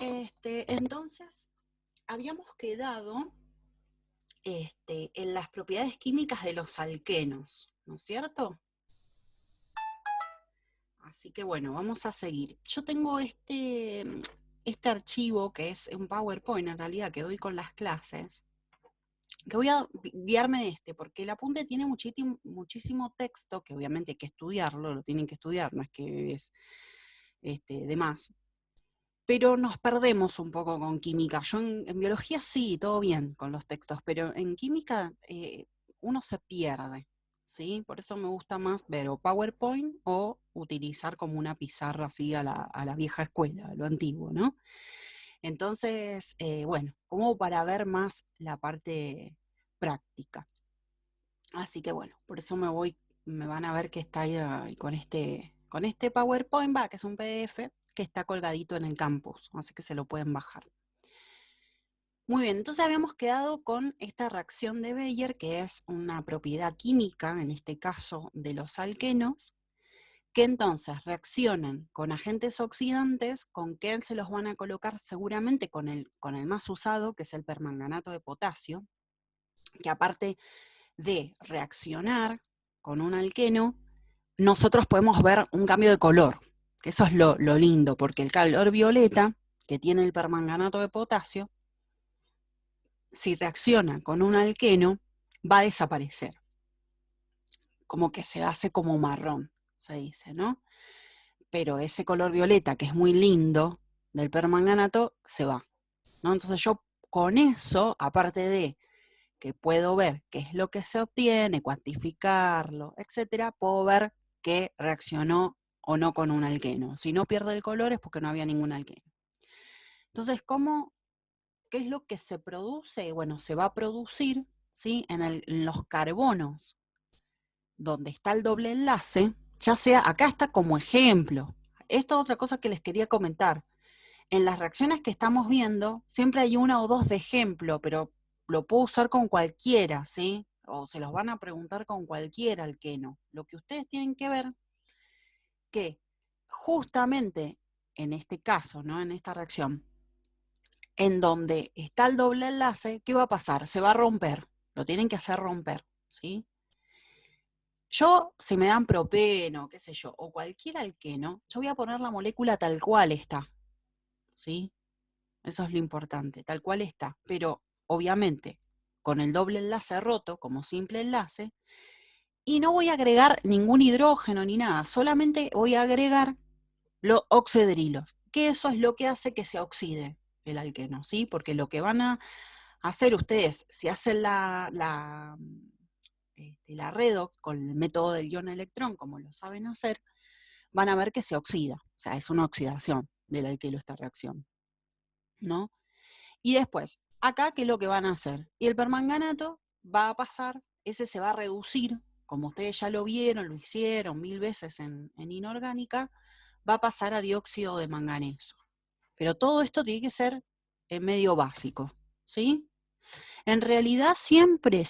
Entonces, habíamos quedado en las propiedades químicas de los alquenos, ¿no es cierto? Así que bueno, vamos a seguir. Yo tengo este archivo que es un PowerPoint en realidad que doy con las clases, que voy a guiarme de porque el apunte tiene muchísimo texto, que obviamente hay que estudiarlo, lo tienen que estudiar, no es que es de más. Pero nos perdemos un poco con química. Yo en biología sí, todo bien con los textos, pero en química uno se pierde, ¿sí? Por eso me gusta más ver o PowerPoint o utilizar como una pizarra así a la vieja escuela, a lo antiguo, ¿no? Entonces, bueno, como para ver más la parte práctica. Así que bueno, por eso me van a ver que está ahí con este PowerPoint, que es un PDF, que está colgadito en el campus, así que se lo pueden bajar. Muy bien, entonces habíamos quedado con esta reacción de Bayer, que es una propiedad química, en este caso de los alquenos, que entonces reaccionan con agentes oxidantes. ¿Con qué se los van a colocar? Seguramente con el más usado, que es el permanganato de potasio, que aparte de reaccionar con un alqueno, nosotros podemos ver un cambio de color, que eso es lo lindo, porque el color violeta que tiene el permanganato de potasio, si reacciona con un alqueno, va a desaparecer. Como que se hace como marrón, se dice, ¿no? Pero ese color violeta, que es muy lindo, del permanganato, se va, ¿no? Entonces yo con eso, aparte de que puedo ver qué es lo que se obtiene, cuantificarlo, etcétera, puedo ver que reaccionó o no con un alqueno. Si no pierde el color es porque no había ningún alqueno. Entonces, ¿qué es lo que se produce? Bueno, se va a producir, ¿sí? En los carbonos, donde está el doble enlace, ya sea, acá está como ejemplo. Esto es otra cosa que les quería comentar. En las reacciones que estamos viendo, siempre hay una o dos de ejemplo, pero lo puedo usar con cualquiera, ¿sí? O se los van a preguntar con cualquiera alqueno. Lo que ustedes tienen que ver, que justamente en este caso, ¿no? En esta reacción, en donde está el doble enlace, ¿qué va a pasar? Se va a romper, lo tienen que hacer romper, ¿sí? Yo, si me dan propeno, qué sé yo, o cualquier alqueno, yo voy a poner la molécula tal cual está, ¿sí? Eso es lo importante, tal cual está. Pero, obviamente, con el doble enlace roto, como simple enlace, y no voy a agregar ningún hidrógeno ni nada, solamente voy a agregar los oxidrilos, que eso es lo que hace que se oxide el alqueno, ¿sí? Porque lo que van a hacer ustedes, si hacen la redox con el método del ion electrón, como lo saben hacer, van a ver que se oxida, o sea, es una oxidación del alquilo esta reacción, ¿no? Y después, acá, ¿qué es lo que van a hacer? Y el permanganato va a pasar, ese se va a reducir, como ustedes ya lo vieron, lo hicieron 1000 veces en inorgánica, va a pasar a dióxido de manganeso. Pero todo esto tiene que ser en medio básico, ¿sí? En realidad siempre,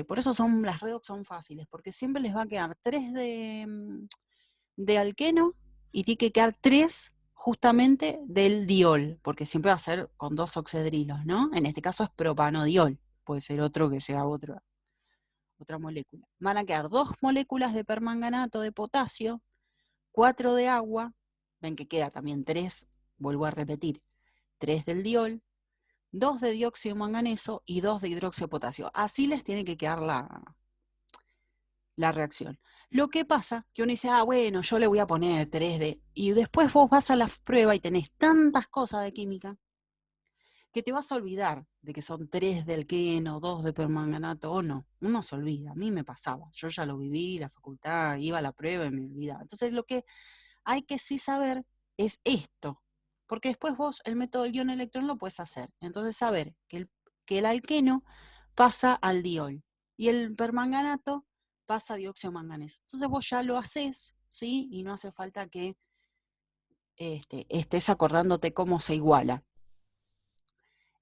por eso las redox son fáciles, porque siempre les va a quedar 3 de alqueno y tiene que quedar 3 justamente del diol, porque siempre va a ser con 2 oxidrilos, ¿no? En este caso es propanodiol, puede ser otro que sea otra molécula. Van a quedar 2 moléculas de permanganato de potasio, 4 de agua, ven que queda también 3, vuelvo a repetir, 3 del diol, 2 de dióxido de manganeso y 2 de hidróxido de potasio. Así les tiene que quedar la reacción. Lo que pasa que uno dice, bueno, yo le voy a poner 3D, y después vos vas a la prueba y tenés tantas cosas de química que te vas a olvidar de que son 3 de alqueno, 2 de permanganato, o no. Uno se olvida, a mí me pasaba. Yo ya lo viví, la facultad, iba a la prueba y me olvidaba. Entonces lo que hay que sí saber es esto, porque después vos el método del ion electrón lo puedes hacer. Entonces saber que el alqueno pasa al diol y el permanganato pasa a dióxido de manganeso. Entonces vos ya lo haces, ¿sí? Y no hace falta que estés acordándote cómo se iguala.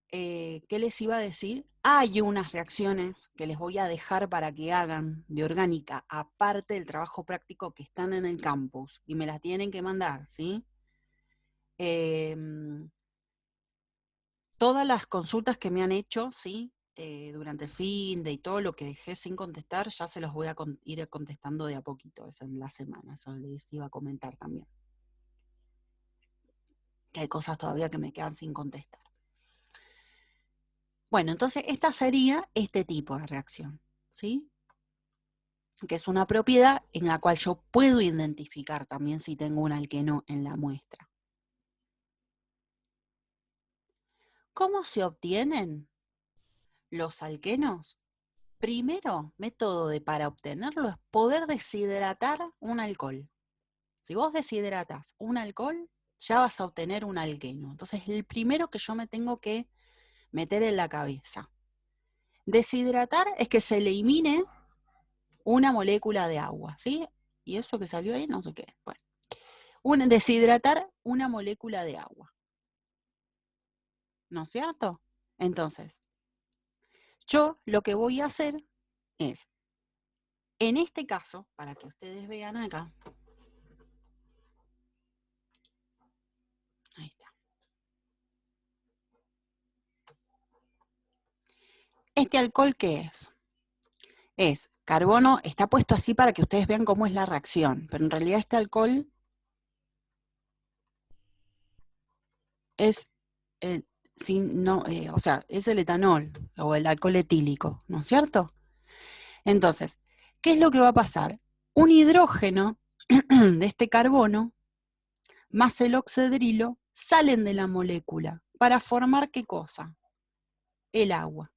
¿Qué les iba a decir? Hay unas reacciones que les voy a dejar para que hagan de orgánica, aparte del trabajo práctico que están en el campus, y me las tienen que mandar, ¿sí? todas las consultas que me han hecho, ¿sí? Durante el fin de y todo lo que dejé sin contestar, ya se los voy a ir contestando de a poquito, eso en la semana, eso les iba a comentar también. Que hay cosas todavía que me quedan sin contestar. Bueno, entonces esta sería este tipo de reacción, ¿sí? Que es una propiedad en la cual yo puedo identificar también si tengo un alqueno en la muestra. ¿Cómo se obtienen los alquenos? Primero, método para obtenerlo es poder deshidratar un alcohol. Si vos deshidratas un alcohol, ya vas a obtener un alqueno. Entonces, el primero que yo me tengo que meter en la cabeza. Deshidratar es que se elimine una molécula de agua, ¿sí? Y eso que salió ahí, no sé qué. Bueno, deshidratar una molécula de agua. ¿No es cierto? Entonces, yo lo que voy a hacer es, en este caso, para que ustedes vean acá, ahí está. ¿Este alcohol qué es? Es carbono, está puesto así para que ustedes vean cómo es la reacción, pero en realidad este alcohol es el, o sea, es el etanol o el alcohol etílico, ¿no es cierto? Entonces, ¿qué es lo que va a pasar? Un hidrógeno de este carbono más el oxidrilo salen de la molécula para formar ¿qué cosa? El agua.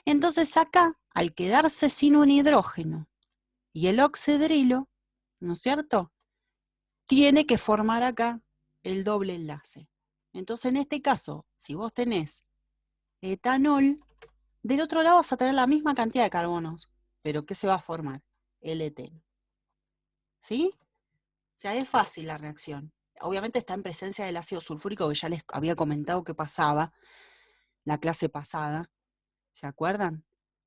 Entonces acá, al quedarse sin un hidrógeno y el oxidrilo, ¿no es cierto? Tiene que formar acá el doble enlace. Entonces, en este caso, si vos tenés etanol, del otro lado vas a tener la misma cantidad de carbonos, pero ¿qué se va a formar? El eteno. ¿Sí? O sea, es fácil la reacción. Obviamente está en presencia del ácido sulfúrico, que ya les había comentado que pasaba la clase pasada. ¿Se acuerdan?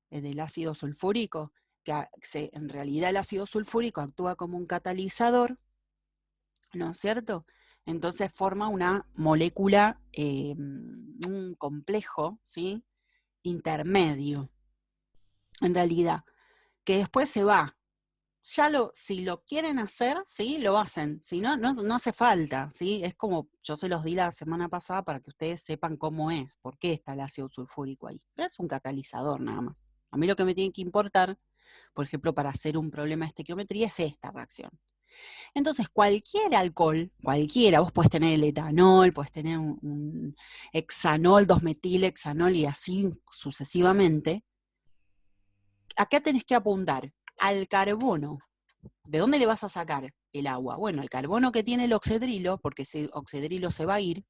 Del ácido sulfúrico, que en realidad el ácido sulfúrico actúa como un catalizador, ¿no es cierto? Entonces forma una molécula, un complejo, ¿sí? Intermedio, en realidad, que después se va. Si lo quieren hacer, ¿sí? Lo hacen. Si no, no hace falta, ¿sí? Es como yo se los di la semana pasada para que ustedes sepan cómo es, por qué está el ácido sulfúrico ahí. Pero es un catalizador nada más. A mí lo que me tiene que importar, por ejemplo, para hacer un problema de estequiometría, es esta reacción. Entonces, cualquier alcohol, cualquiera, vos puedes tener el etanol, puedes tener un hexanol, 2-metilhexanol y así sucesivamente. Acá tenés que apuntar al carbono. ¿De dónde le vas a sacar el agua? Bueno, el carbono que tiene el oxidrilo, porque ese oxidrilo se va a ir,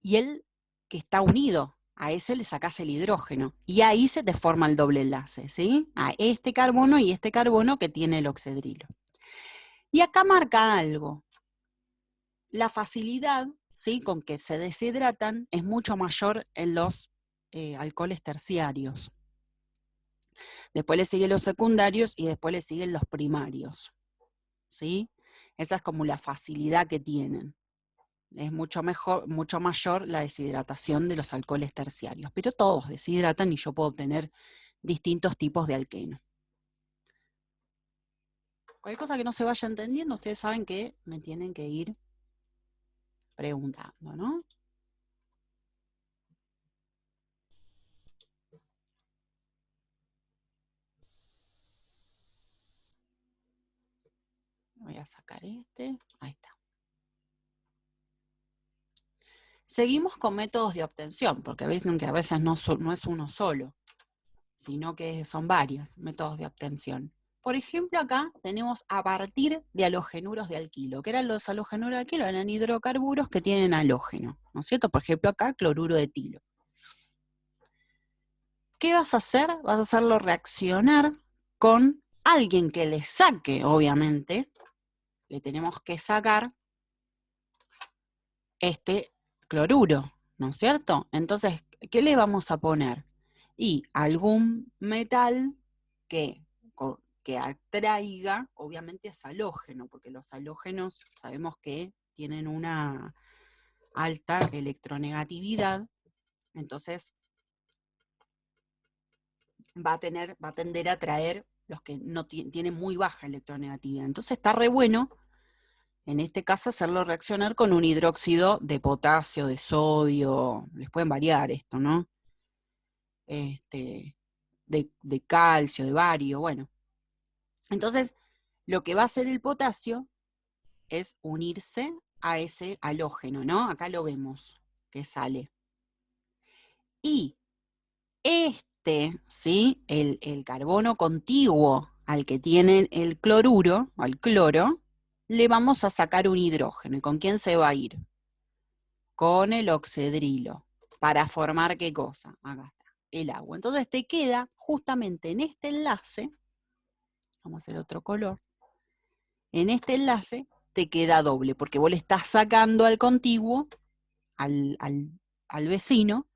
y el que está unido, a ese le sacás el hidrógeno, y ahí se te forma el doble enlace, ¿sí? A este carbono y este carbono que tiene el oxidrilo. Y acá marca algo. La facilidad, ¿sí?, con que se deshidratan es mucho mayor en los alcoholes terciarios. Después le siguen los secundarios y después le siguen los primarios, ¿sí? Esa es como la facilidad que tienen. Es mucho mayor la deshidratación de los alcoholes terciarios, pero todos deshidratan y yo puedo obtener distintos tipos de alqueno. Cualquier cosa que no se vaya entendiendo, ustedes saben que me tienen que ir preguntando, ¿no? Voy a sacar este, ahí está. Seguimos con métodos de obtención, porque ven que a veces no es uno solo, sino que son varios métodos de obtención. Por ejemplo, acá tenemos a partir de halogenuros de alquilo. ¿Qué eran los halogenuros de alquilo? Eran hidrocarburos que tienen halógeno, ¿no es cierto? Por ejemplo, acá cloruro de etilo. ¿Qué vas a hacer? Vas a hacerlo reaccionar con alguien que le saque, obviamente. Le tenemos que sacar este cloruro, ¿no es cierto? Entonces, ¿qué le vamos a poner? Y algún metal que atraiga, obviamente es halógeno, porque los halógenos sabemos que tienen una alta electronegatividad, Entonces va a tender a atraer los que no tienen muy baja electronegatividad. Entonces está re bueno, en este caso, hacerlo reaccionar con un hidróxido de potasio, de sodio, les pueden variar esto, ¿no? De calcio, de bario, bueno. Entonces, lo que va a hacer el potasio es unirse a ese halógeno, ¿no? Acá lo vemos, que sale. Y ¿sí? El carbono contiguo al que tiene el cloruro, al cloro, le vamos a sacar un hidrógeno. ¿Y con quién se va a ir? Con el oxidrilo. ¿Para formar qué cosa? Acá está, el agua. Entonces te queda justamente en este enlace, vamos a hacer otro color, en este enlace te queda doble, porque vos le estás sacando al contiguo, al vecino,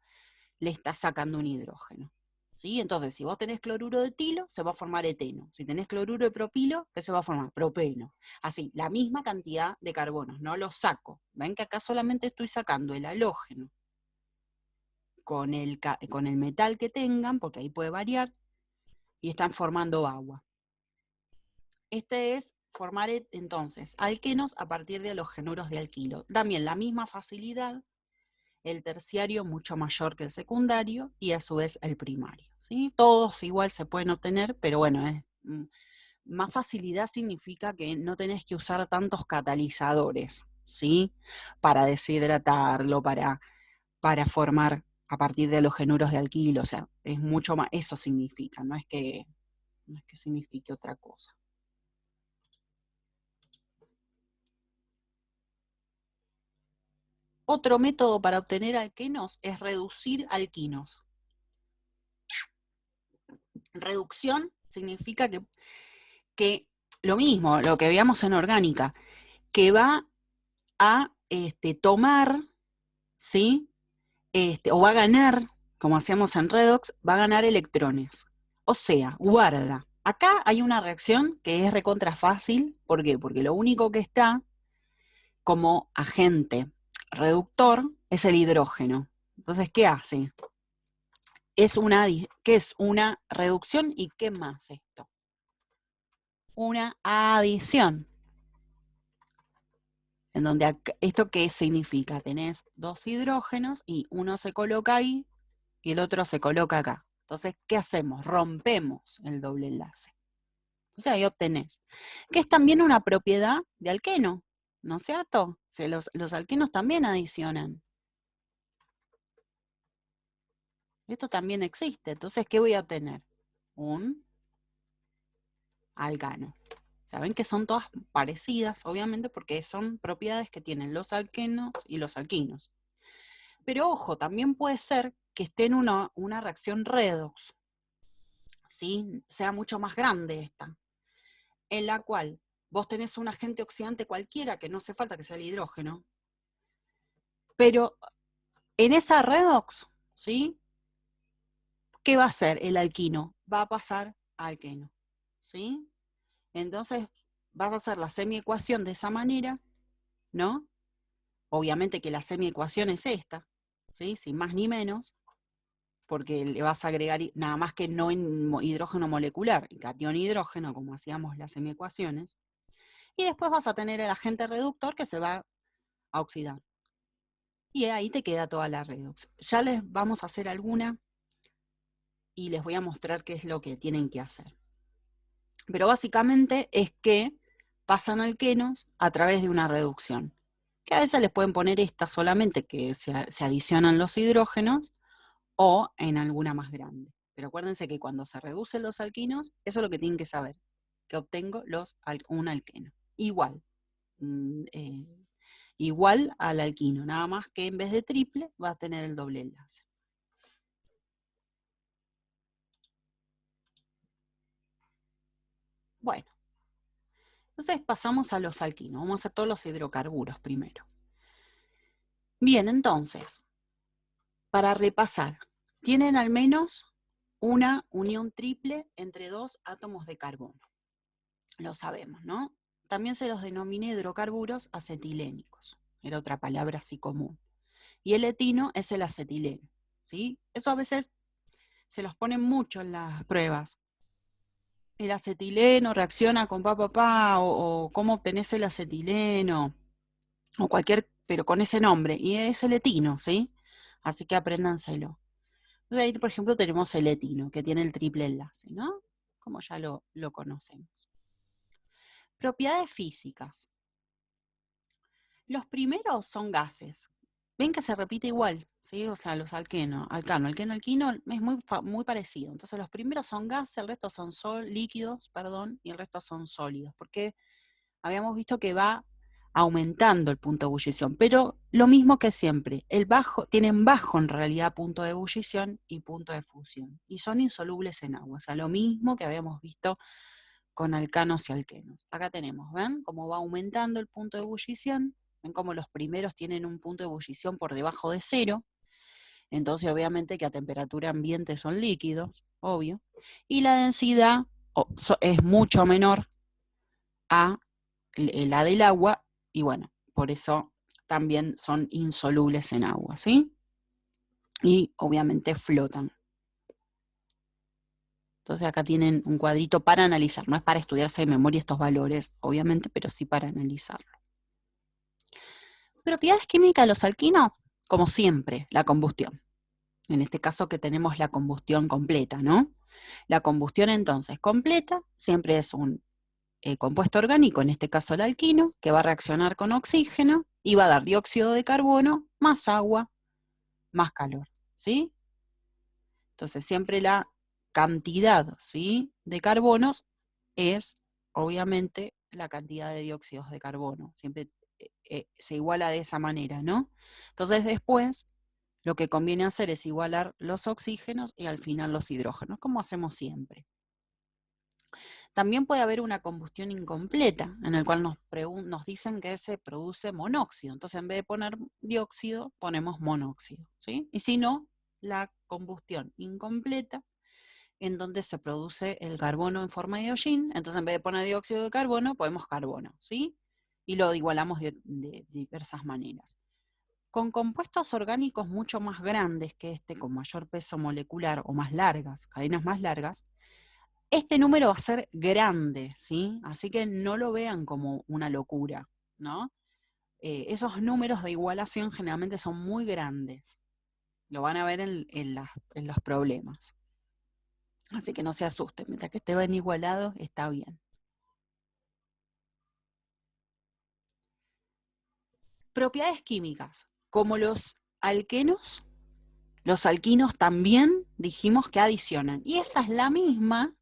le estás sacando un hidrógeno. ¿Sí? Entonces, si vos tenés cloruro de etilo, se va a formar eteno. Si tenés cloruro de propilo, ¿qué se va a formar? Propeno. Así, la misma cantidad de carbonos, no los saco. Ven que acá solamente estoy sacando el halógeno con el metal que tengan, porque ahí puede variar, y están formando agua. Este es formar entonces alquenos a partir de halogenuros de alquilo. También la misma facilidad, el terciario mucho mayor que el secundario y a su vez el primario, ¿sí? Todos igual se pueden obtener, pero bueno, más facilidad significa que no tenés que usar tantos catalizadores, ¿sí? Para deshidratarlo, para formar a partir de halogenuros de alquilo, o sea, es mucho más, eso significa, no es que signifique otra cosa. Otro método para obtener alquenos es reducir alquinos. Reducción significa que lo mismo, lo que veíamos en orgánica, que va a tomar, ¿sí? O va a ganar, como hacíamos en redox, va a ganar electrones. O sea, guarda. Acá hay una reacción que es recontra fácil. ¿Por qué? Porque lo único que está como agente reductor es el hidrógeno. Entonces, ¿qué hace? ¿Qué es una reducción y qué más esto? Una adición. En donde ¿esto qué significa? Tenés dos hidrógenos y uno se coloca ahí y el otro se coloca acá. Entonces, ¿qué hacemos? Rompemos el doble enlace. Entonces ahí obtenés. Que es también una propiedad de alqueno, ¿no es cierto? O sea, los alquenos también adicionan. Esto también existe. Entonces, ¿qué voy a obtener? Un alcano. Saben que son todas parecidas, obviamente, porque son propiedades que tienen los alquenos y los alquinos. Pero ojo, también puede ser que esté en una reacción redox, ¿sí? Sea mucho más grande esta, en la cual vos tenés un agente oxidante cualquiera, que no hace falta que sea el hidrógeno, pero en esa redox, ¿sí? ¿Qué va a hacer el alquino? Va a pasar a alqueno, ¿sí? Entonces vas a hacer la semiecuación de esa manera, ¿no? Obviamente que la semiecuación es esta, ¿sí? Sin más ni menos, porque le vas a agregar nada más que no en hidrógeno molecular, catión hidrógeno, como hacíamos las semiecuaciones, y después vas a tener el agente reductor que se va a oxidar. Y ahí te queda toda la redox. Ya les vamos a hacer alguna y les voy a mostrar qué es lo que tienen que hacer. Pero básicamente es que pasan alquenos a través de una reducción, que a veces les pueden poner esta solamente, que se adicionan los hidrógenos, o en alguna más grande. Pero acuérdense que cuando se reducen los alquinos, eso es lo que tienen que saber, que obtengo un alqueno. Igual al alquino, nada más que en vez de triple va a tener el doble enlace. Bueno, entonces pasamos a los alquinos. Vamos a hacer todos los hidrocarburos primero. Bien, entonces, para repasar, tienen al menos una unión triple entre dos átomos de carbono. Lo sabemos, ¿no? También se los denomina hidrocarburos acetilénicos. Era otra palabra así común. Y el etino es el acetileno, ¿sí? Eso a veces se los ponen mucho en las pruebas. El acetileno reacciona con o cómo obtenés el acetileno, o cualquier, pero con ese nombre, y es el etino, ¿sí? Así que apréndanselo. Entonces ahí, por ejemplo, tenemos el etino, que tiene el triple enlace, ¿no? Como ya lo conocemos. Propiedades físicas. Los primeros son gases. Ven que se repite igual, ¿sí? O sea, los alqueno, alquino es muy parecido. Entonces los primeros son gases, el resto son líquidos, y el resto son sólidos, porque habíamos visto que va aumentando el punto de ebullición, pero lo mismo que siempre, tienen bajo en realidad punto de ebullición y punto de fusión, y son insolubles en agua, o sea, lo mismo que habíamos visto con alcanos y alquenos. Acá tenemos, ¿ven? Cómo va aumentando el punto de ebullición, ven cómo los primeros tienen un punto de ebullición por debajo de 0, entonces obviamente que a temperatura ambiente son líquidos, obvio, y la densidad es mucho menor a la del agua, y bueno, por eso también son insolubles en agua, ¿sí? Y obviamente flotan. Entonces acá tienen un cuadrito para analizar, no es para estudiarse de memoria estos valores, obviamente, pero sí para analizarlo. Propiedades químicas de los alquinos, como siempre, la combustión. En este caso que tenemos la combustión completa, ¿no? La combustión entonces completa siempre es un compuesto orgánico, en este caso el alquino, que va a reaccionar con oxígeno y va a dar dióxido de carbono, más agua, más calor, ¿sí? Entonces siempre la cantidad, ¿sí?, de carbonos es, obviamente, la cantidad de dióxidos de carbono. Siempre se iguala de esa manera, ¿no? Entonces después lo que conviene hacer es igualar los oxígenos y al final los hidrógenos, como hacemos siempre. También puede haber una combustión incompleta, en el cual nos dicen que se produce monóxido. Entonces, en vez de poner dióxido, ponemos monóxido, ¿sí? Y si no, la combustión incompleta, en donde se produce el carbono en forma de hollín. Entonces, en vez de poner dióxido de carbono, ponemos carbono, ¿sí? Y lo igualamos de diversas maneras. Con compuestos orgánicos mucho más grandes que este, con mayor peso molecular o más largas, cadenas más largas, este número va a ser grande, ¿sí? Así que no lo vean como una locura, ¿no? Esos números de igualación generalmente son muy grandes. Lo van a ver en los problemas. Así que no se asusten, mientras que estén igualados, está bien. Propiedades químicas, como los alquenos, los alquinos también dijimos que adicionan. Y esta es la misma,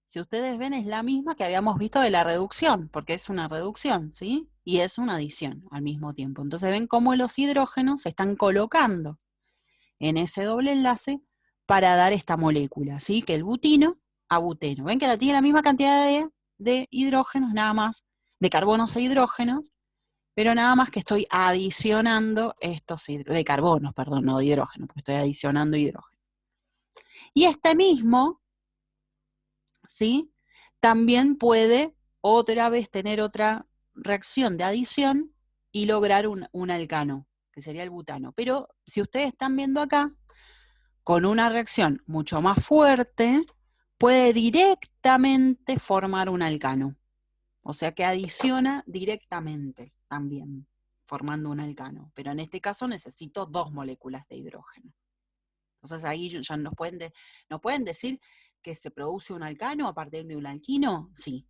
si ustedes ven, es la misma que habíamos visto de la reducción, porque es una reducción, ¿sí? Y es una adición al mismo tiempo. Entonces ven cómo los hidrógenos se están colocando en ese doble enlace para dar esta molécula, ¿sí? Que el butino a buteno. Ven que tiene la misma cantidad de hidrógenos, nada más, de carbonos e hidrógenos, pero nada más que estoy adicionando de carbonos, perdón, no de hidrógeno, porque estoy adicionando hidrógeno. Y este mismo, ¿sí?, también puede otra vez tener otra reacción de adición y lograr un alcano, que sería el butano. Pero si ustedes están viendo acá, con una reacción mucho más fuerte, puede directamente formar un alcano. O sea que adiciona directamente también, formando un alcano. Pero en este caso necesito 2 moléculas de hidrógeno. Entonces ahí ya nos pueden decir que se produce un alcano a partir de un alquino, sí,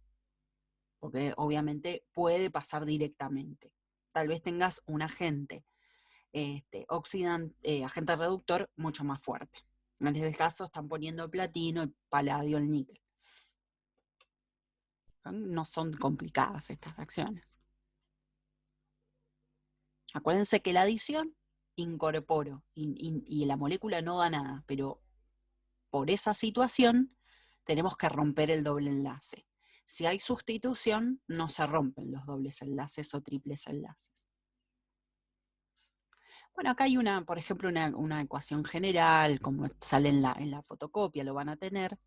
porque obviamente puede pasar directamente. Tal vez tengas un agente agente reductor mucho más fuerte. En este caso están poniendo el platino, el paladio, el níquel. No son complicadas estas reacciones. Acuérdense que la adición incorporo y la molécula no da nada, pero por esa situación tenemos que romper el doble enlace. Si hay sustitución, no se rompen los dobles enlaces o triples enlaces. Bueno, acá hay por ejemplo, una ecuación general, como sale en la fotocopia, lo van a tener,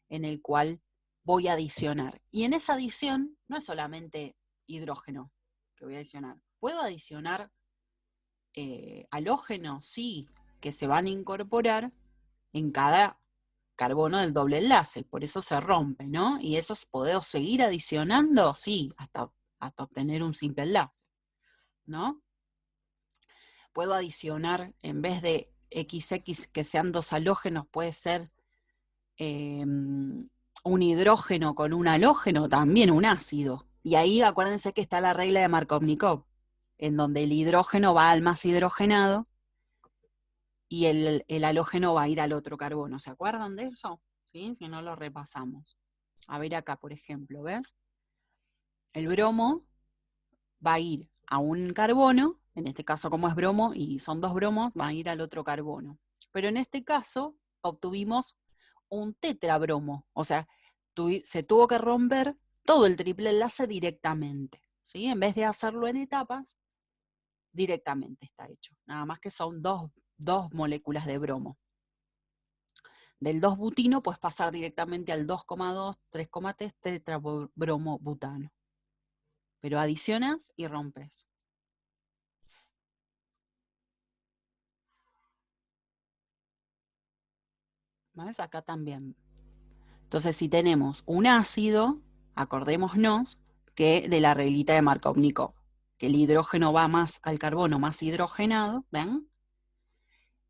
en el cual voy a adicionar. Y en esa adición no es solamente hidrógeno que voy a adicionar. ¿Puedo adicionar halógeno? Sí. que se van a incorporar en cada carbono del doble enlace, por eso se rompe, ¿no? Y esos podemos seguir adicionando, sí, hasta obtener un simple enlace, ¿no? Puedo adicionar, en vez de XX que sean dos halógenos, puede ser un hidrógeno con un halógeno, también un ácido. Y ahí acuérdense que está la regla de Markovnikov, en donde el hidrógeno va al más hidrogenado y el halógeno va a ir al otro carbono. ¿Se acuerdan de eso? ¿Sí? Si no lo repasamos. A ver acá, por ejemplo, ¿ves? El bromo va a ir a un carbono, en este caso como es bromo y son dos bromos, va a ir al otro carbono. Pero en este caso obtuvimos un tetrabromo, o sea, se tuvo que romper todo el triple enlace directamente, ¿sí? En vez de hacerlo en etapas, directamente está hecho. Nada más que son dos moléculas de bromo. Del 2-butino puedes pasar directamente al 2,2, 3,3 tetrabromobutano. Pero adicionas y rompes. ¿Ves? Acá también. Entonces, si tenemos un ácido, acordémonos que de la reglita de Markovnikov, que el hidrógeno va más al carbono más hidrogenado, ¿ven?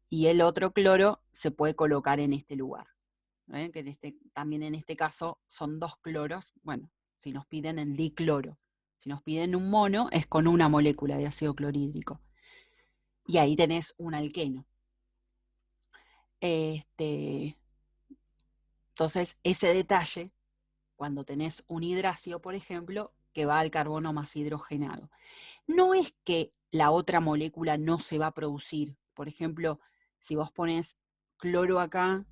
Y el otro cloro se puede colocar en este lugar. ¿Ven? Que también en este caso son dos cloros. Bueno, si nos piden el dicloro, si nos piden un mono, es con una molécula de ácido clorhídrico. Y ahí tenés un alqueno. Entonces, ese detalle, cuando tenés un hidracio, por ejemplo, que va al carbono más hidrogenado. No es que la otra molécula no se va a producir. Por ejemplo, si vos pones cloro acá,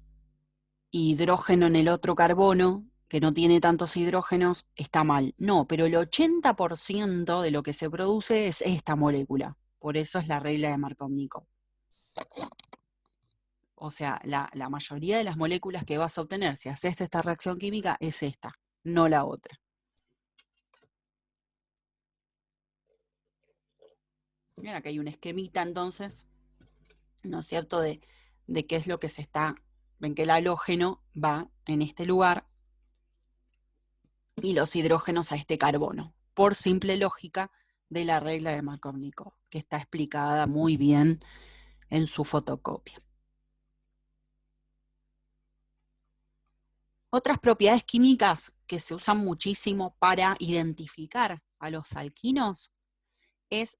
hidrógeno en el otro carbono, que no tiene tantos hidrógenos, está mal. No, pero el 80% de lo que se produce es esta molécula. Por eso es la regla de Markovnikov. O sea, la mayoría de las moléculas que vas a obtener si haces esta reacción química es esta, no la otra. Bien, acá hay un esquemita entonces, ¿no es cierto?, de qué es lo que se está, ven que el halógeno va en este lugar y los hidrógenos a este carbono, por simple lógica de la regla de Markovnikov, que está explicada muy bien en su fotocopia. Otras propiedades químicas que se usan muchísimo para identificar a los alquinos es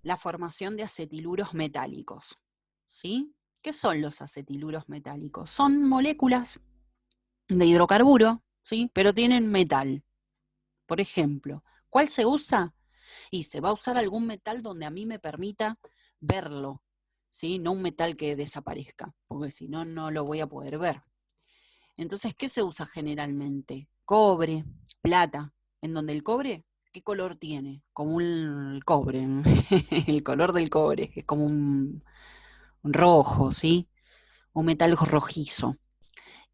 la formación de acetiluros metálicos, ¿sí? ¿Qué son los acetiluros metálicos? Son moléculas de hidrocarburo, ¿sí? Pero tienen metal. Por ejemplo, ¿cuál se usa? Y se va a usar algún metal donde a mí me permita verlo, ¿sí? No un metal que desaparezca, porque si no, no lo voy a poder ver. Entonces, ¿qué se usa generalmente? Cobre, plata, en donde el cobre, ¿qué color tiene? Como un cobre, el color del cobre, es como un rojo, ¿sí? Un metal rojizo.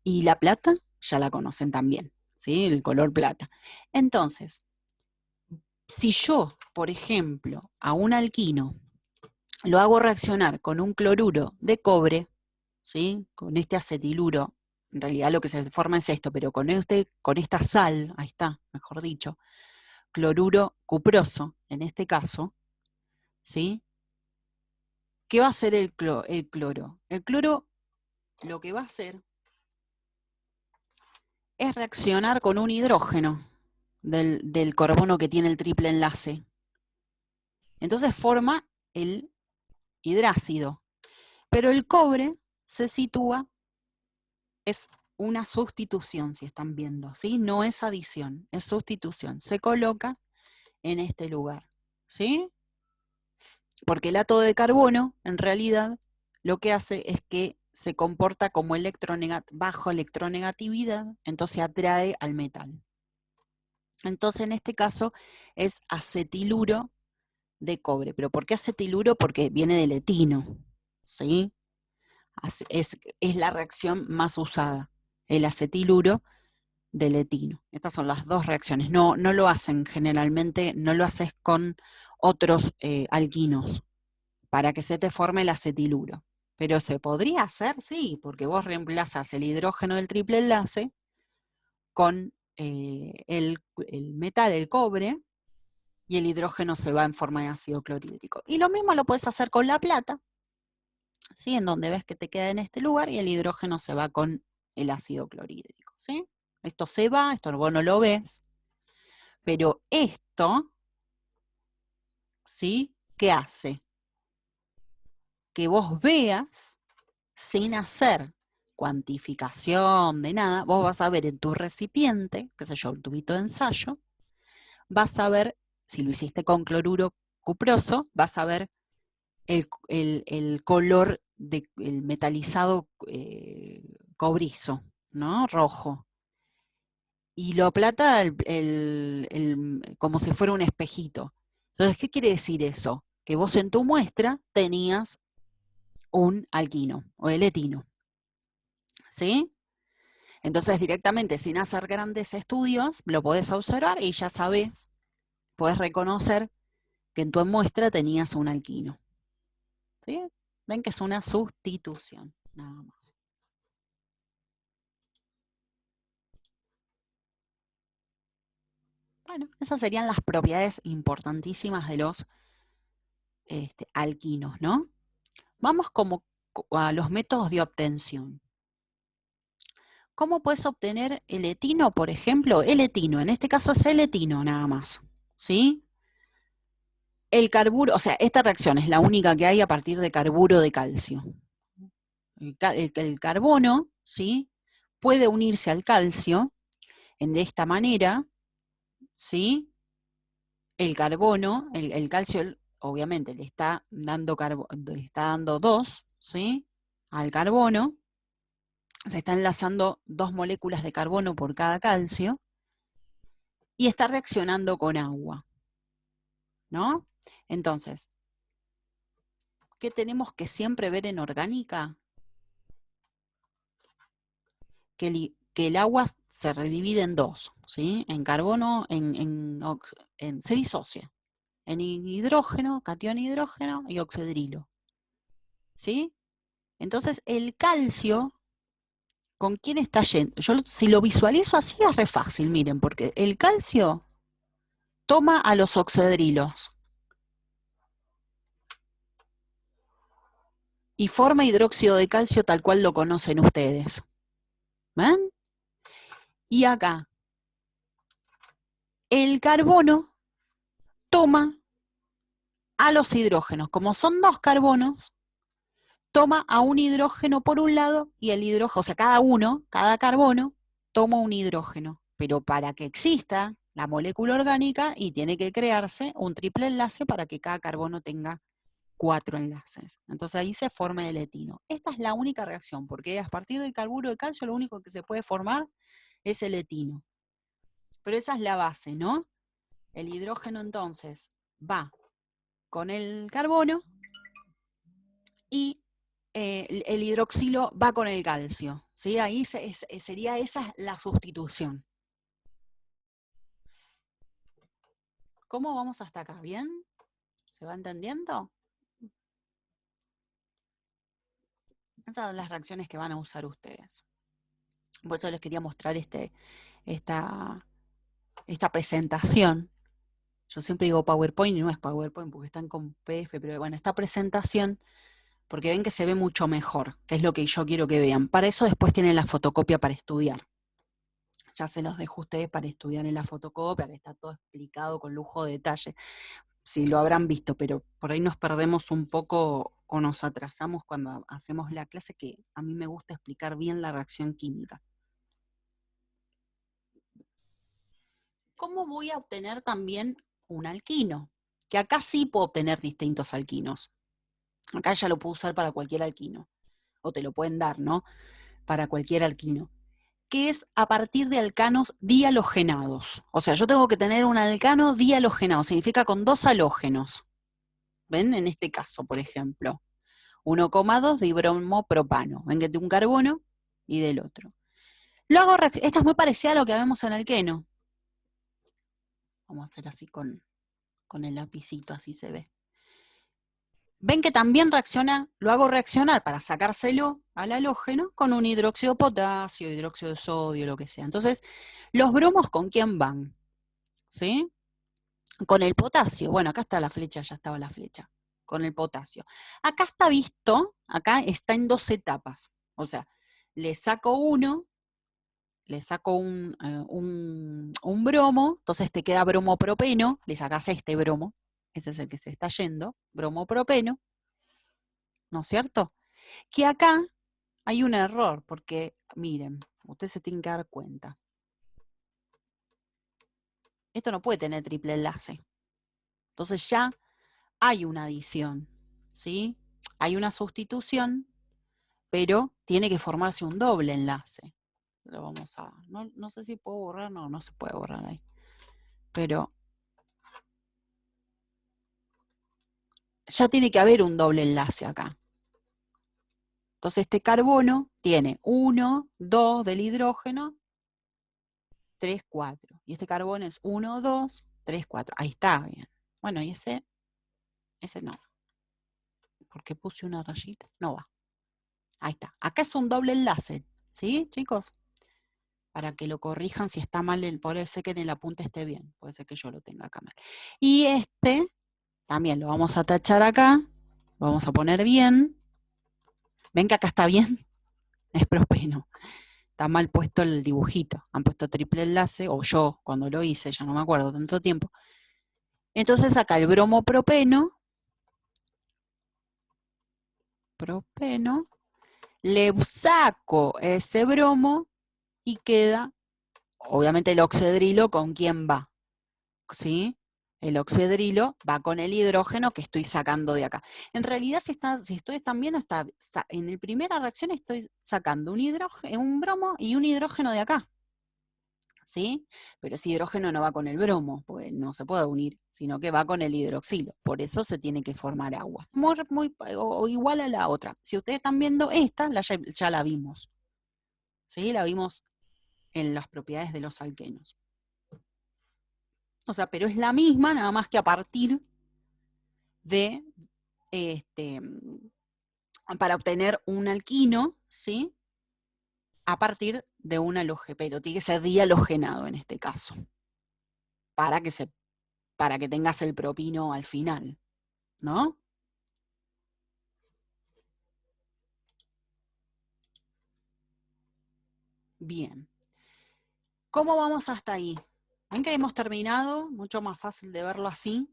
Y la plata, ya la conocen también, ¿sí? El color plata. Entonces, si yo, por ejemplo, a un alquino lo hago reaccionar con un cloruro de cobre, ¿sí? Con este acetiluro, en realidad lo que se forma es esto, pero con esta sal, ahí está, mejor dicho, cloruro cuproso, en este caso, ¿sí? ¿Qué va a hacer el cloro? El cloro lo que va a hacer es reaccionar con un hidrógeno del carbono que tiene el triple enlace. Entonces forma el hidrácido. Pero el cobre se sitúa, es una sustitución, si están viendo, ¿sí? No es adición, es sustitución. Se coloca en este lugar, ¿sí? Porque el átomo de carbono, en realidad, lo que hace es que se comporta como bajo electronegatividad, entonces atrae al metal. Entonces, en este caso, es acetiluro de cobre. ¿Pero por qué acetiluro? Porque viene del etino, ¿sí? Es la reacción más usada, el acetiluro del etino. Estas son las dos reacciones. No lo hacen generalmente, no lo haces con otros alquinos para que se te forme el acetiluro. Pero se podría hacer, sí, porque vos reemplazas el hidrógeno del triple enlace con el metal, el cobre, y el hidrógeno se va en forma de ácido clorhídrico. Y lo mismo lo puedes hacer con la plata, ¿sí? En donde ves que te queda en este lugar y el hidrógeno se va con el ácido clorhídrico, ¿sí? Esto se va, esto vos no lo ves, pero esto, ¿sí? ¿Qué hace? Que vos veas, sin hacer cuantificación de nada, vos vas a ver en tu recipiente, qué sé yo, un tubito de ensayo, vas a ver, si lo hiciste con cloruro cuproso, vas a ver el color del metalizado cobrizo, ¿no? Rojo. Y lo aplata como si fuera un espejito. Entonces, ¿qué quiere decir eso? Que vos en tu muestra tenías un alquino o el etino, ¿sí? Entonces, directamente, sin hacer grandes estudios, lo podés observar y ya sabés, podés reconocer que en tu muestra tenías un alquino. ¿Sí? Ven que es una sustitución, nada más. Bueno, esas serían las propiedades importantísimas de los alquinos, ¿no? Vamos como a los métodos de obtención. ¿Cómo puedes obtener el etino, por ejemplo? El etino, en este caso es el etino nada más, ¿sí? El carburo, o sea, esta reacción es la única que hay a partir de carburo de calcio. El carbono, ¿sí? Puede unirse al calcio de esta manera, ¿sí? El carbono, el calcio, obviamente, le está dando 2, ¿sí? Al carbono, se están enlazando 2 moléculas de carbono por cada calcio, y está reaccionando con agua, ¿no? Entonces, ¿qué tenemos que siempre ver en orgánica? Que el agua se redivide en 2, ¿sí? En carbono, se disocia en hidrógeno, catión hidrógeno y oxidrilo, ¿sí? Entonces, el calcio, ¿con quién está yendo? Yo, si lo visualizo así, es re fácil, miren, porque el calcio toma a los oxidrilos y forma hidróxido de calcio tal cual lo conocen ustedes. ¿Ven? Y acá, el carbono toma a los hidrógenos. Como son 2 carbonos, toma a un hidrógeno por un lado y el hidrógeno, o sea, cada carbono, toma un hidrógeno. Pero para que exista la molécula orgánica, y tiene que crearse un triple enlace para que cada carbono tenga 4 enlaces. Entonces ahí se forma el etino. Esta es la única reacción, porque a partir del carburo de calcio lo único que se puede formar es el etino. Pero esa es la base, ¿no? El hidrógeno entonces va con el carbono y el hidroxilo va con el calcio, ¿sí? Ahí sería esa la sustitución. ¿Cómo vamos hasta acá? ¿Bien? ¿Se va entendiendo? Esas son las reacciones que van a usar ustedes. Por eso les quería mostrar esta presentación. Yo siempre digo PowerPoint y no es PowerPoint porque están con PDF, pero bueno, esta presentación, porque ven que se ve mucho mejor, que es lo que yo quiero que vean. Para eso después tienen la fotocopia para estudiar. Ya se los dejo a ustedes para estudiar en la fotocopia, que está todo explicado con lujo de detalle. Sí, lo habrán visto, pero por ahí nos perdemos un poco o nos atrasamos cuando hacemos la clase, que a mí me gusta explicar bien la reacción química. ¿Cómo voy a obtener también un alquino? Que acá sí puedo obtener distintos alquinos. Acá ya lo puedo usar para cualquier alquino, o te lo pueden dar, ¿no? Para cualquier alquino, que es a partir de alcanos dialogenados. O sea, yo tengo que tener un alcano dialogenado, significa con 2 halógenos. ¿Ven? En este caso, por ejemplo, 1,2 dibromopropano. Ven que tengo un carbono y del otro. Esta es muy parecida a lo que vemos en alqueno. Vamos a hacer así con el lapicito, así se ve. ven que también reacciona, lo hago reaccionar para sacárselo al halógeno con un hidróxido de potasio, hidróxido de sodio, lo que sea. Entonces, ¿los bromos con quién van? ¿Sí? Con el potasio. Bueno, acá está la flecha, ya estaba la flecha. Con el potasio. Acá está visto, acá está en 2 etapas. O sea, le saco uno, le saco un bromo, entonces te queda bromopropeno, le sacas este bromo, ese es el que se está yendo, bromopropeno, ¿no es cierto? Que acá hay un error, porque miren, ustedes se tienen que dar cuenta. Esto no puede tener triple enlace. Entonces ya hay una adición, ¿sí? Hay una sustitución, pero tiene que formarse un doble enlace. Lo vamos a, no sé si puedo borrar, no se puede borrar ahí. Pero ya tiene que haber un doble enlace acá. Entonces este carbono tiene 1, 2 del hidrógeno, 3, 4. Y este carbono es 1, 2, 3, 4. Ahí está, bien. Bueno, y ese no. ¿Por qué puse una rayita? No va. Ahí está. Acá es un doble enlace, ¿sí, chicos? Para que lo corrijan si está mal, puede ser que en el apunte esté bien, puede ser que yo lo tenga acá mal. Y este, también lo vamos a tachar acá, lo vamos a poner bien. ¿Ven que acá está bien? Es propeno. Está mal puesto el dibujito. Han puesto triple enlace, o yo cuando lo hice, ya no me acuerdo tanto tiempo. Entonces acá el bromopropeno, le saco ese bromo y queda, obviamente, el oxidrilo con quién va, ¿sí? El oxidrilo va con el hidrógeno que estoy sacando de acá. En realidad, si ustedes están viendo, en la primera reacción estoy sacando un bromo y un hidrógeno de acá, ¿sí? Pero ese hidrógeno no va con el bromo, porque no se puede unir, sino que va con el hidroxilo. Por eso se tiene que formar agua. O igual a la otra. Si ustedes están viendo esta, ya la vimos, ¿sí? La vimos en las propiedades de los alquenos. O sea, pero es la misma, nada más que a partir de, para obtener un alquino, ¿sí? A partir de un halógeno, pero tiene que ser dihalogenado en este caso, para que tengas el propino al final, ¿no? Bien. ¿Cómo vamos hasta ahí? ¿Ven que hemos terminado? Mucho más fácil de verlo así.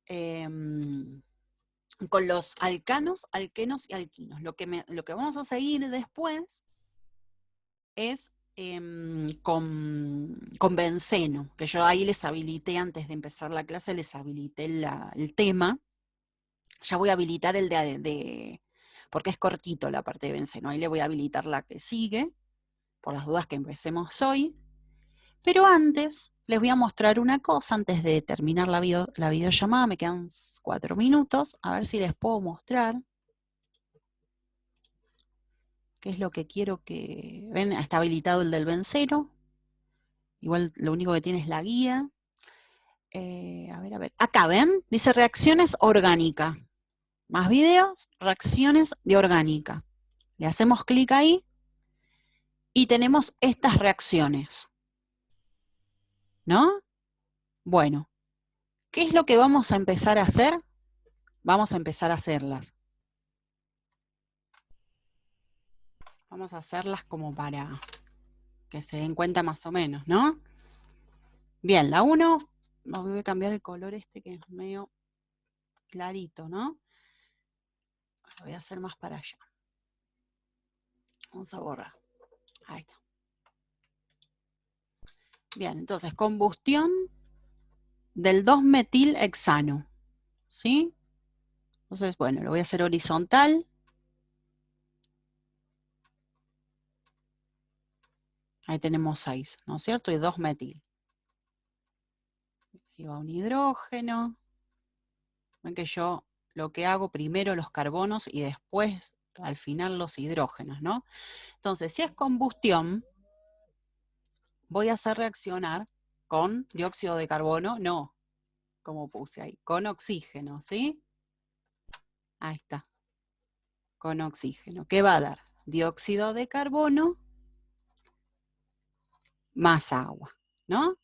Con los alcanos, alquenos y alquinos. Lo que vamos a seguir después es con benceno, que yo ahí les habilité, antes de empezar la clase, les habilité el tema. Ya voy a habilitar el porque es cortito la parte de benceno, ahí le voy a habilitar la que sigue, por las dudas que empecemos hoy. Pero antes, les voy a mostrar una cosa, antes de terminar la videollamada, me quedan 4 minutos, a ver si les puedo mostrar qué es lo que quiero que... ¿Ven? Está habilitado el del benceno, igual lo único que tiene es la guía. A ver, acá ven, dice reacciones orgánicas. Más videos, reacciones de orgánica. Le hacemos clic ahí y tenemos estas reacciones, ¿no? Bueno, ¿qué es lo que vamos a empezar a hacer? Vamos a empezar a hacerlas. Vamos a hacerlas como para que se den cuenta más o menos, ¿no? Bien, la 1, voy a cambiar el color este que es medio clarito, ¿no? Lo voy a hacer más para allá. Vamos a borrar. Ahí está. Bien, entonces, combustión del 2-metilhexano, ¿sí? Entonces, bueno, lo voy a hacer horizontal. Ahí tenemos 6, ¿no es cierto? Y 2-metil. Ahí va un hidrógeno. Ven que yo lo que hago primero los carbonos y después al final los hidrógenos, ¿no? Entonces, si es combustión, voy a hacer reaccionar con dióxido de carbono, no, como puse ahí, con oxígeno, ¿sí? Ahí está. Con oxígeno. ¿Qué va a dar? Dióxido de carbono más agua, ¿no?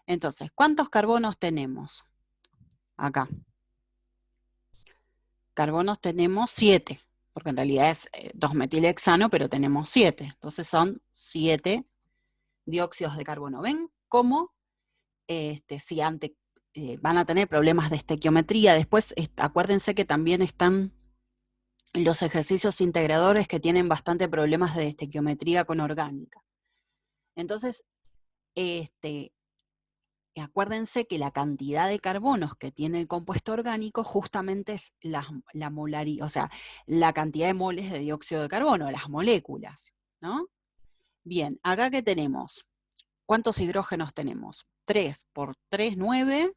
Entonces, ¿cuántos carbonos tenemos? Acá. Carbonos tenemos 7, porque en realidad es 2-metilhexano, pero tenemos 7. Entonces son 7 dióxidos de carbono. ¿Ven cómo si antes van a tener problemas de estequiometría? Después, acuérdense que también están los ejercicios integradores que tienen bastante problemas de estequiometría con orgánica. Entonces, acuérdense que la cantidad de carbonos que tiene el compuesto orgánico justamente es la molaridad, o sea, la cantidad de moles de dióxido de carbono, las moléculas, ¿no? Bien, acá ¿qué tenemos? ¿Cuántos hidrógenos tenemos? 3 por 3, 9,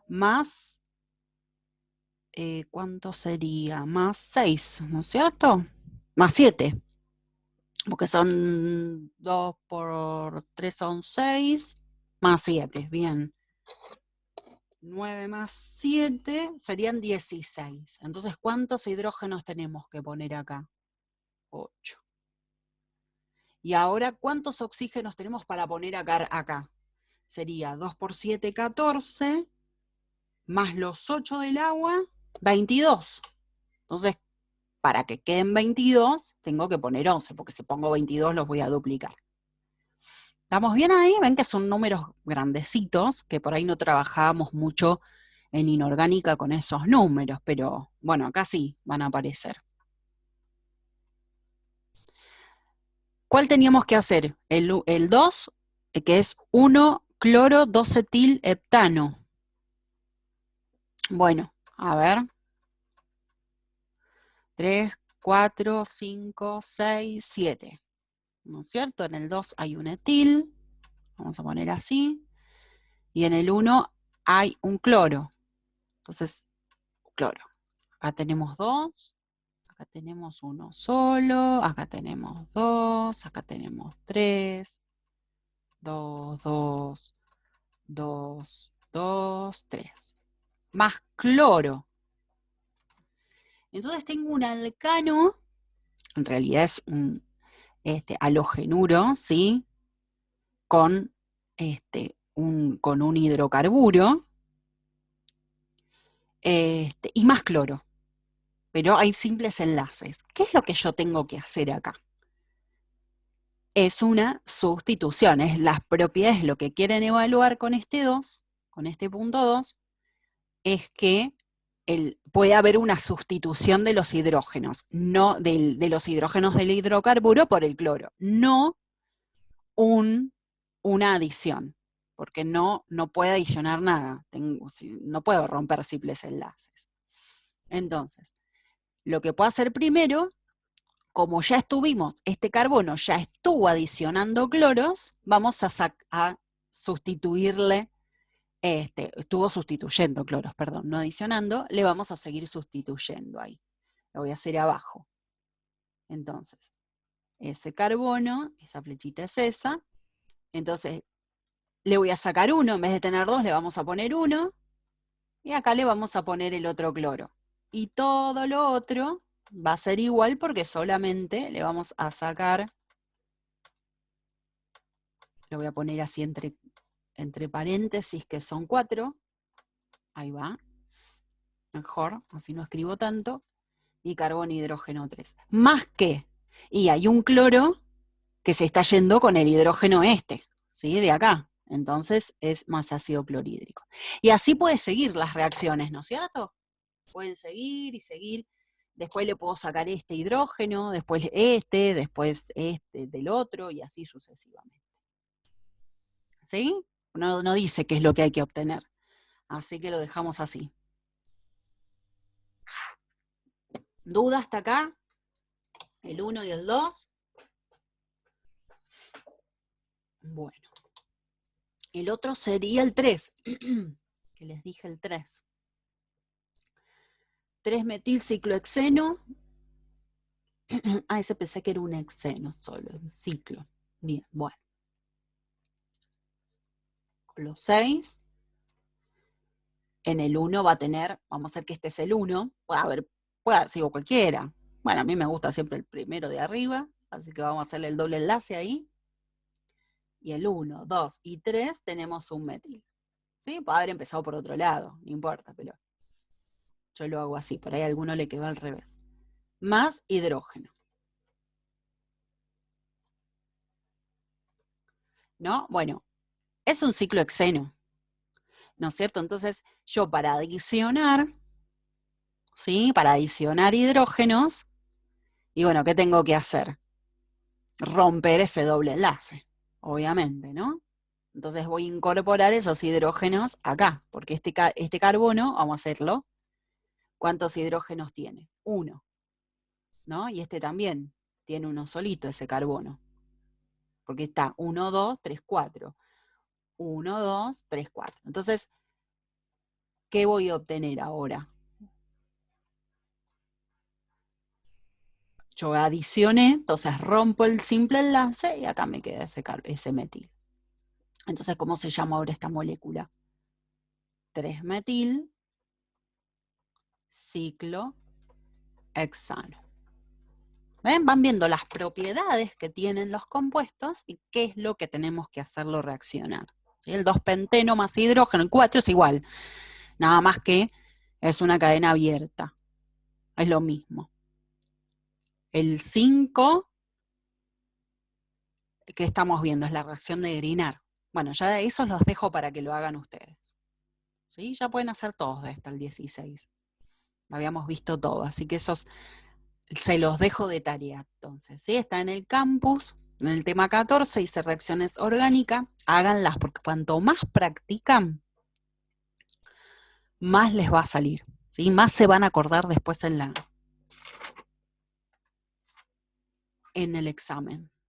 más, ¿cuánto sería? Más 6, ¿no es cierto? Más 7, porque son 2 por 3 son 6, más 7, bien. 9 más 7 serían 16. Entonces, ¿cuántos hidrógenos tenemos que poner acá? 8. Y ahora, ¿cuántos oxígenos tenemos para poner acá? Sería 2 por 7, 14, más los 8 del agua, 22. Entonces, para que queden 22, tengo que poner 11, porque si pongo 22 los voy a duplicar. ¿Estamos bien ahí? Ven que son números grandecitos, que por ahí no trabajábamos mucho en inorgánica con esos números, pero bueno, acá sí van a aparecer. ¿Cuál teníamos que hacer? El 2, que es 1-cloro-2-etil-heptano. Bueno, a ver. 3, 4, 5, 6, 7. ¿No es cierto? En el 2 hay un etil, vamos a poner así, y en el 1 hay un cloro. Entonces, cloro. Acá tenemos 2, acá tenemos uno solo, acá tenemos 2, acá tenemos 3, 2, 2, 2, 2, 3. Más cloro. Entonces tengo un alcano, en realidad es un halogenuro, ¿sí? Con un hidrocarburo, y más cloro. Pero hay simples enlaces. ¿Qué es lo que yo tengo que hacer acá? Es una sustitución, es las propiedades, lo que quieren evaluar con este 2, con este punto 2, es que puede haber una sustitución de los hidrógenos, no de los hidrógenos del hidrocarburo por el cloro, no una adición, porque no puede adicionar nada, no puedo romper simples enlaces. Entonces, lo que puedo hacer primero, como ya estuvimos, este carbono ya estuvo adicionando cloros, vamos a sustituirle, estuvo sustituyendo cloros, perdón, no adicionando, le vamos a seguir sustituyendo ahí. Lo voy a hacer abajo. Entonces, ese carbono, esa flechita es esa, entonces le voy a sacar 1, en vez de tener 2 le vamos a poner 1, y acá le vamos a poner el otro cloro. Y todo lo otro va a ser igual porque solamente le vamos a sacar, lo voy a poner así entre paréntesis, que son 4, ahí va, mejor, así no escribo tanto, y carbono, hidrógeno 3. Más que, y hay un cloro que se está yendo con el hidrógeno ¿sí? De acá. Entonces es más ácido clorhídrico. Y así puede seguir las reacciones, ¿no es cierto? Pueden seguir y seguir. Después le puedo sacar este hidrógeno, después después del otro, y así sucesivamente. ¿Sí? No dice qué es lo que hay que obtener. Así que lo dejamos así. ¿Duda hasta acá? El 1 y el 2. Bueno. El otro sería el 3, que les dije el 3. 3-metilciclohexeno. Ese pensé que era un hexeno solo, un ciclo. Bien, bueno. Con los 6. En el 1 va a tener, vamos a hacer que este es el 1, puede haber sido cualquiera. Bueno, a mí me gusta siempre el primero de arriba, así que vamos a hacerle el doble enlace ahí. Y el 1, 2 y 3 tenemos un metil. ¿Sí? Puede haber empezado por otro lado, no importa, pero yo lo hago así, por ahí a alguno le quedó al revés. Más hidrógeno. ¿No? Bueno, es un ciclo hexeno, ¿no es cierto? Entonces, yo para adicionar, ¿sí? Para adicionar hidrógenos, y bueno, ¿qué tengo que hacer? Romper ese doble enlace, obviamente, ¿no? Entonces voy a incorporar esos hidrógenos acá, porque este carbono, vamos a hacerlo, ¿cuántos hidrógenos tiene? 1, ¿no? Y este también tiene uno solito, ese carbono, porque está 1, 2, 3, 4. 1, 2, 3, 4. Entonces, ¿qué voy a obtener ahora? Yo adicioné, entonces rompo el simple enlace y acá me queda ese metil. Entonces, ¿cómo se llama ahora esta molécula? 3-metil ciclohexano. ¿Ven? Van viendo las propiedades que tienen los compuestos y qué es lo que tenemos que hacerlo reaccionar. ¿Sí? El 2-penteno más hidrógeno, el 4 es igual, nada más que es una cadena abierta. Es lo mismo. El 5, que estamos viendo, es la reacción de Grignard. Bueno, ya de esos los dejo para que lo hagan ustedes. ¿Sí? Ya pueden hacer todos de hasta el 16. Habíamos visto todo, así que esos se los dejo de tarea. Entonces, ¿sí? Está en el campus, en el tema 14, dice reacciones orgánicas, háganlas, porque cuanto más practican, más les va a salir, ¿sí? Más se van a acordar después en el examen.